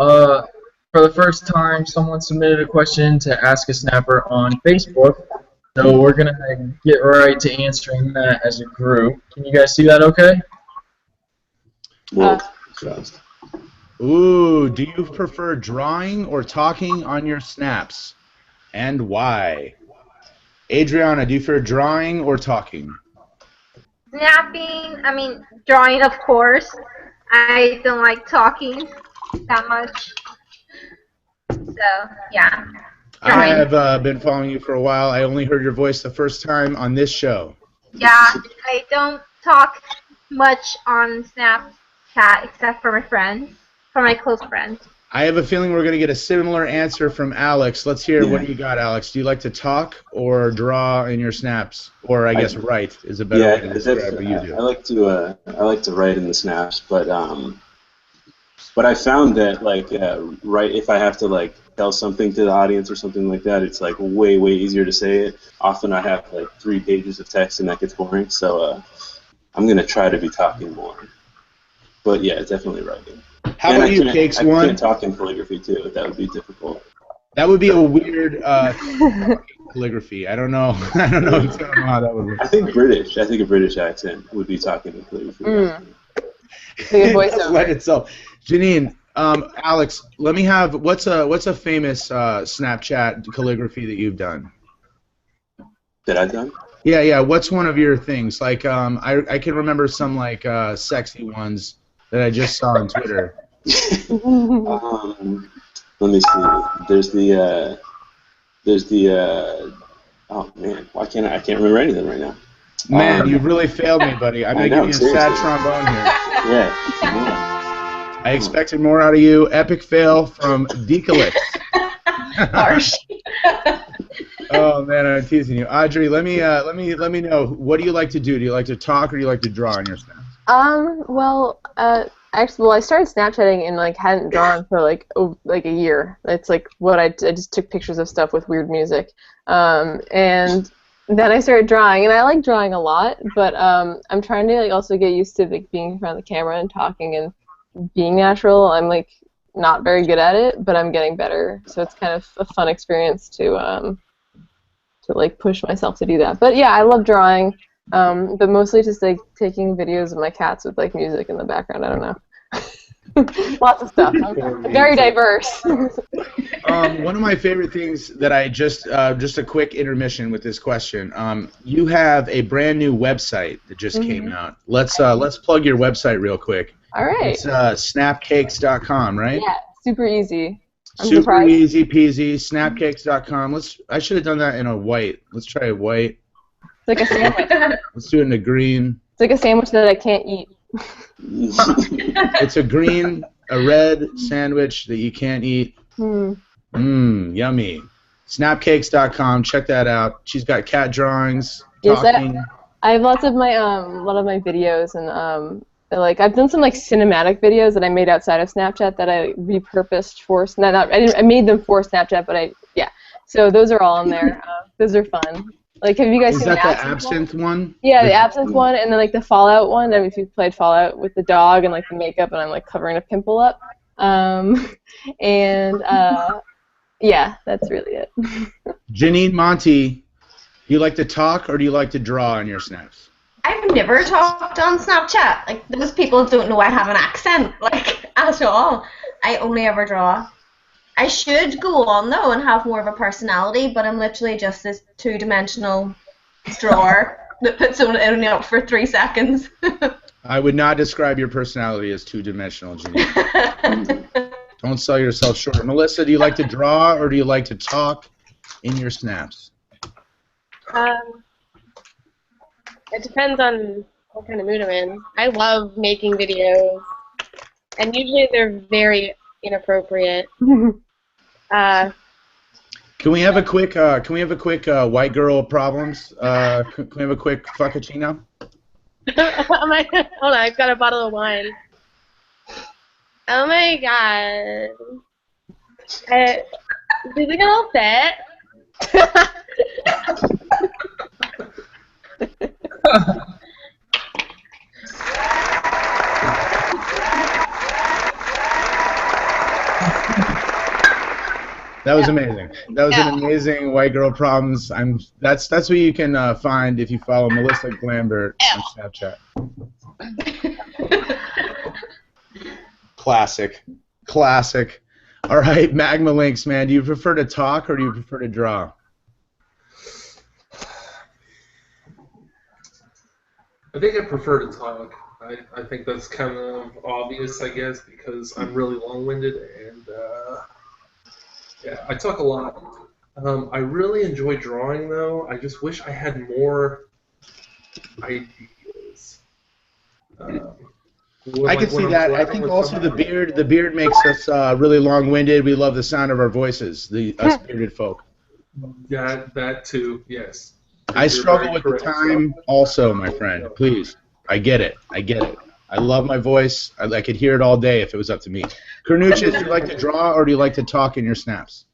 For the first time, someone submitted a question to Ask a Snapper on Facebook. So we're going to get right to answering that as a group. Can you guys see that okay? Ooh, do you prefer drawing or talking on your snaps? And why? Adriana, do you prefer drawing or talking? Snapping, I mean, drawing, of course. I don't like talking that much. So, yeah. I have been following you for a while. I only heard your voice the first time on this show. Yeah, I don't talk much on Snapchat except for my friends, for my close friends. I have a feeling we're going to get a similar answer from Alex. Let's hear what do you got, Alex. Do you like to talk or draw in your snaps? Or I guess write is a better way to describe what you do. I like to write in the snaps, but I found that if I have to tell something to the audience or something like that, it's way easier to say it. Often I have 3 pages of text and that gets boring, so I'm gonna try to be talking more. But yeah, definitely writing. How about you, Cakes One? I can talk in calligraphy too. That would be difficult. That would be a weird calligraphy. I don't know. I don't know how that would work. I think British. I think a British accent would be talking in calligraphy. Good voiceover. Let itself. Janine, Alex, let me have what's a famous Snapchat calligraphy that you've done? That I've done? Yeah. What's one of your things? I can remember some sexy ones that I just saw on Twitter. Let me see. There's the oh man, I can't remember any of them right now. Man, you've really failed me, buddy. I'm gonna give you a sad trombone here. Yeah. I expected more out of you. Epic fail from Dekalix. Harsh. Oh man, I'm teasing you, Audrey. Let me know. What do you like to do? Do you like to talk or do you like to draw on your snaps? Actually, I started Snapchatting and like hadn't drawn for like a year. It's like what I just took pictures of stuff with weird music, and then I started drawing, and I like drawing a lot. But I'm trying to like also get used to like being in front of the camera and talking and being natural. I'm like not very good at it, but I'm getting better. So it's kind of a fun experience to like push myself to do that. But yeah, I love drawing. But mostly just like taking videos of my cats with like music in the background. I don't know. Lots of stuff. I'm very diverse. One of my favorite things that I just a quick intermission with this question. You have a brand new website that just came out. Let's plug your website real quick. All right. It's snapcakes.com, right? Yeah, super easy. Super easy peasy. Snapcakes.com. I should have done that in a white. Let's try a white. It's like a sandwich. Let's do it in a green. It's like a sandwich that I can't eat. It's a red sandwich that you can't eat. Yummy. Snapcakes.com. Check that out. She's got cat drawings. Talking. Yes, I have lots of my a lot of my videos and like I've done some like cinematic videos that I made outside of Snapchat that I repurposed for. I made them for Snapchat, but so those are all on there. Those are fun. Like, have you guys seen the absinthe one? Yeah, the absinthe one, and then like the Fallout one. I mean, if you played Fallout with the dog and like the makeup, and I'm like covering a pimple up. Yeah, that's really it. Janine, Monty, do you like to talk or do you like to draw on your snaps? I've never talked on Snapchat. Like, those people don't know I have an accent, like, at all. I only ever draw. I should go on, though, and have more of a personality, but I'm literally just this two-dimensional drawer that puts only up for 3 seconds. I would not describe your personality as two-dimensional, Janine. Don't sell yourself short. Melissa, do you like to draw or do you like to talk in your snaps? It depends on what kind of mood I'm in. I love making videos, and usually they're very inappropriate. Can we have a quick white girl problems? Can we have a quick fuckuccino? Hold on, I've got a bottle of wine. Oh my god. Did we get all set? That was amazing. That was an amazing white girl problems. That's what you can find if you follow Melissa Lambert on Snapchat. Classic. All right, magmalynx, man. Do you prefer to talk or do you prefer to draw? I think I prefer to talk. I think that's kind of obvious, I guess, because I'm really long-winded and yeah, I talk a lot. I really enjoy drawing, though. I just wish I had more ideas. I can see that. I think also the beard makes us really long-winded. We love the sound of our voices, us bearded folk. Yeah, that too, yes. I struggle with the time also, my friend. Please. I get it. I love my voice. I could hear it all day if it was up to me. Carnucci, do you like to draw or do you like to talk in your snaps?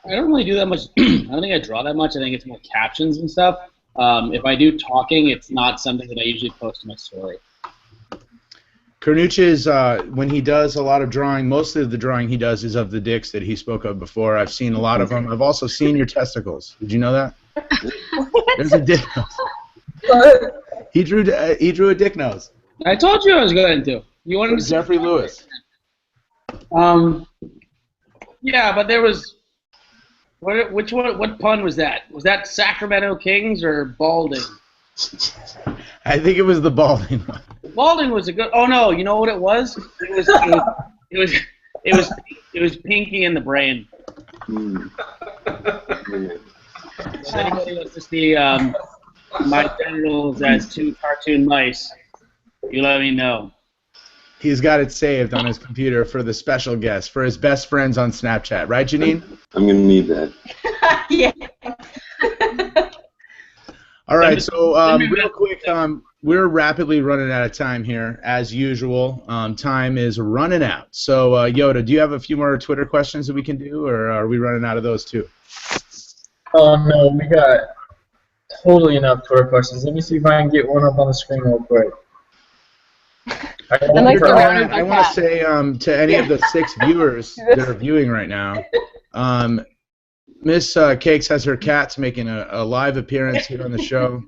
I don't really do that much. I don't think I draw that much. I think it's more captions and stuff. If I do talking, it's not something that I usually post in my story. Carnucci is, when he does a lot of drawing, most of the drawing he does is of the dicks that he spoke of before. I've seen a lot of them. I've also seen your testicles. Did you know that? There's a dick nose. He drew a dick nose. I told you I was going to. You wanted to Jeffrey Lewis. Yeah, but there was. Which one? What pun was that? Was that Sacramento Kings or Balding? I think it was the Balding one. Balding was a good. Oh no! You know what it was? It was Pinky in the Brain. If anybody wants to see my genitals as 2 cartoon mice, you let me know. He's got it saved on his computer for the special guest, for his best friends on Snapchat. Right, Janine? I'm going to need that. Yeah. All right, so real quick, we're rapidly running out of time here, as usual. Time is running out. So, Yoda, do you have a few more Twitter questions that we can do, or are we running out of those too? Oh, no, we got totally enough Twitter questions. Let me see if I can get one up on the screen real quick. I want to say to any of the 6 viewers that are viewing right now, Miss Cakes has her cats making a live appearance here on the show.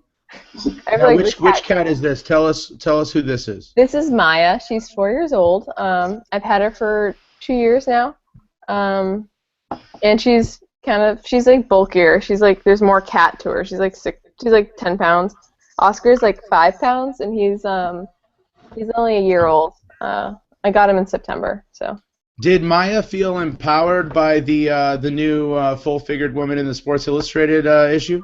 Now, which cat is this? Tell us who this is. This is Maya. She's 4 years old. I've had her for 2 years now, and she's like bulkier. She's like, there's more cat to her. She's like 10 pounds. Oscar's like 5 pounds, and he's only a year old. I got him in September, so. Did Maya feel empowered by the new full-figured woman in the Sports Illustrated issue?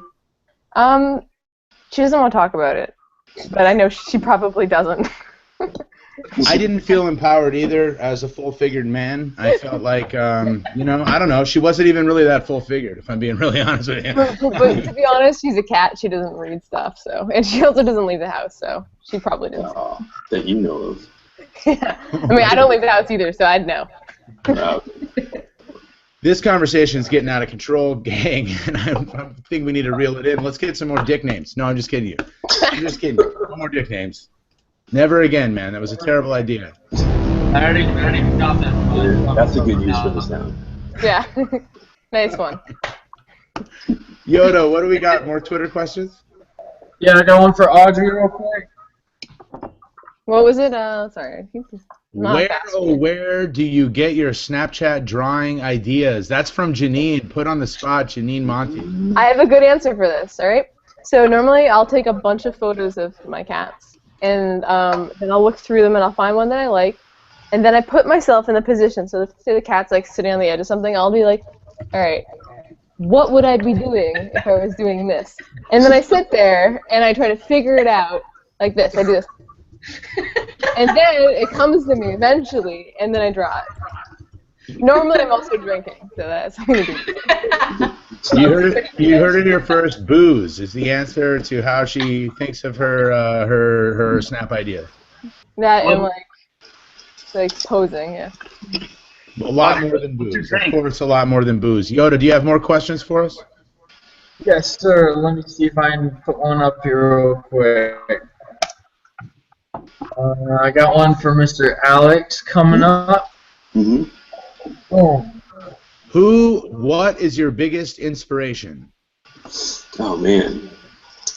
She doesn't want to talk about it, but I know she probably doesn't. I didn't feel empowered either as a full-figured man. I felt like, you know, I don't know. She wasn't even really that full-figured, if I'm being really honest with you. But to be honest, she's a cat. She doesn't read stuff, so, and she also doesn't leave the house, so she probably didn't. That you know of. Yeah. I mean, I don't leave the house either, so I'd know. This conversation is getting out of control, gang, and I think we need to reel it in. Let's get some more dick names. No, I'm just kidding you. I'm just kidding you. No more dick names. Never again, man. That was a terrible idea. I already got that. That's a good use for this now. Yeah. Nice one. Yoda, what do we got? More Twitter questions? Yeah, I got one for Audrey real quick. What was it? Sorry. Where do you get your Snapchat drawing ideas? That's from Janine. Put on the spot, Janine Monty. I have a good answer for this, all right? So normally I'll take a bunch of photos of my cats, and then I'll look through them and I'll find one that I like, and then I put myself in the position. So say the cat's like sitting on the edge of something, I'll be like, all right, what would I be doing if I was doing this? And then I sit there and I try to figure it out like this. I do this. And then it comes to me eventually, and then I draw it. Normally I'm also drinking, so that's what I'm going to do. You heard it here first. Booze is the answer to how she thinks of her snap idea. That and like posing, yeah. A lot more than booze. Of course, a lot more than booze. Yoda, do you have more questions for us? Yes, sir. Let me see if I can put one up here real quick. I got one for Mr. Alex coming up. Mm-hmm. Oh. What is your biggest inspiration? Oh, man.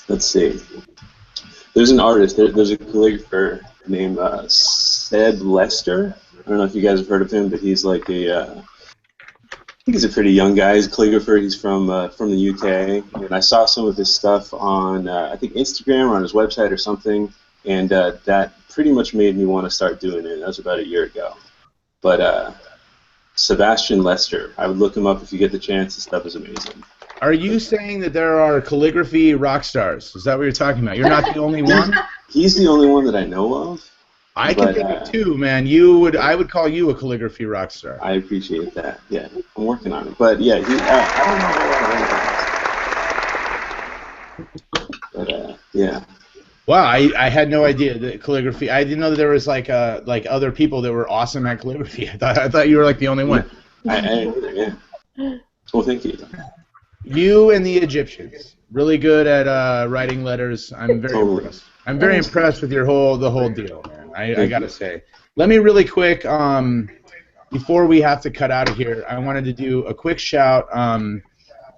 Let's see. There's an artist, there's a calligrapher named Seb Lester. I don't know if you guys have heard of him, but he's like I think he's a pretty young guy. He's a calligrapher. He's from the UK. And I saw some of his stuff on, I think, Instagram or on his website or something. And that pretty much made me want to start doing it. That was about a year ago. But Sebastian Lester, I would look him up if you get the chance. His stuff is amazing. Are you saying that there are calligraphy rock stars? Is that what you're talking about? You're not the only one? He's the only one that I know of. I can think of two, man. I would call you a calligraphy rock star. I appreciate that. Yeah, I'm working on it. But yeah, I don't know. But yeah. Wow, I had no idea that calligraphy. I didn't know that there was like other people that were awesome at calligraphy. I thought you were like the only one. I didn't either, yeah. Well, thank you. You and the Egyptians, really good at writing letters. I'm very impressed. I'm very impressed with the whole deal, man. I gotta say. Let me really quick, before we have to cut out of here, I wanted to do a quick shout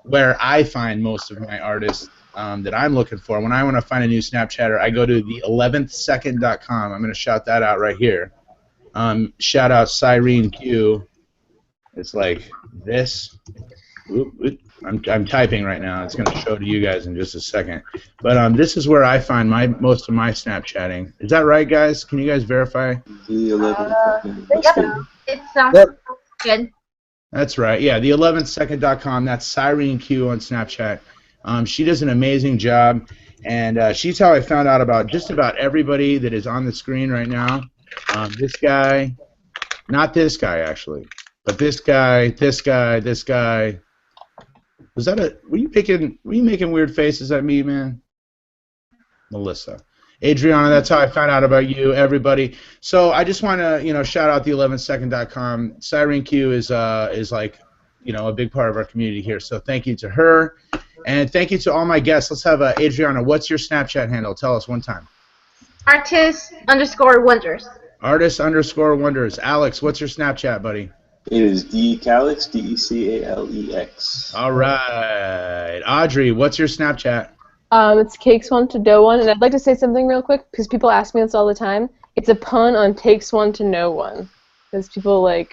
where I find most of my artists that I'm looking for. When I want to find a new Snapchatter, I go to the 11thsecond.com. I'm going to shout that out right here. Shout out Cyrene Q. It's like this. I'm typing right now. It's going to show to you guys in just a second. But this is where I find most of my Snapchatting. Is that right, guys? Can you guys verify? The 11th. It sounds good. That's right. Yeah, the 11thsecond.com. That's Cyrene Q on Snapchat. She does an amazing job, and she's how I found out about just about everybody that is on the screen right now. This guy, not this guy actually, but this guy, this guy, this guy. Was that a? Were you making weird faces at me, man? Melissa. Adriana, that's how I found out about you, everybody. So I just want to, shout out the 11second.com. Siren Q is like, a big part of our community here. So thank you to her, and thank you to all my guests. Let's have Adriana. What's your Snapchat handle? Tell us one time. Artist_wonders. Artist_wonders. Alex, what's your Snapchat, buddy? It is Decalex, Decalex. All right. Audrey, what's your Snapchat? It's Cakes One to Dough One, and I'd like to say something real quick because people ask me this all the time. It's a pun on Takes One to Know One, because people I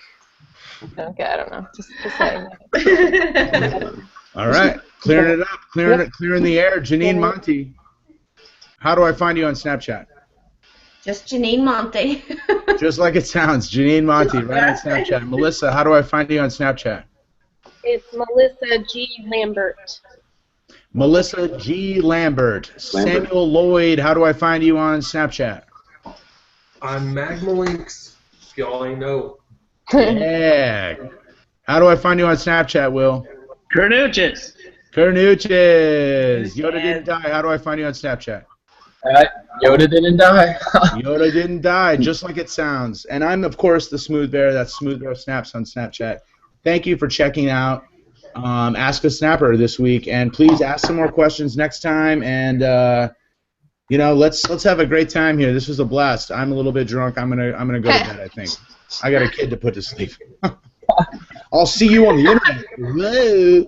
don't know, just saying that. All right, clearing it up, clearing the air. Janine Monty, how do I find you on Snapchat? Just Janine Monty. Just like it sounds, Janine Monty, right on Snapchat. Melissa, how do I find you on Snapchat? It's Melissa G. Lambert. Melissa G. Lambert. Samuel Loyd, how do I find you on Snapchat? I'm magmalynx, if y'all ain't know. Yeah. How do I find you on Snapchat, Will? Kernuches. Yoda Didn't Die, how do I find you on Snapchat? Yoda Didn't Die. Yoda Didn't Die, just like it sounds. And I'm, of course, the Smooth Bear. That's Smooth Bear Snaps on Snapchat. Thank you for checking out Ask a Snapper this week, and please ask some more questions next time. And let's have a great time here. This was a blast. I'm a little bit drunk. I'm gonna go to bed. I think I got a kid to put to sleep. I'll see you on the internet. Whoa.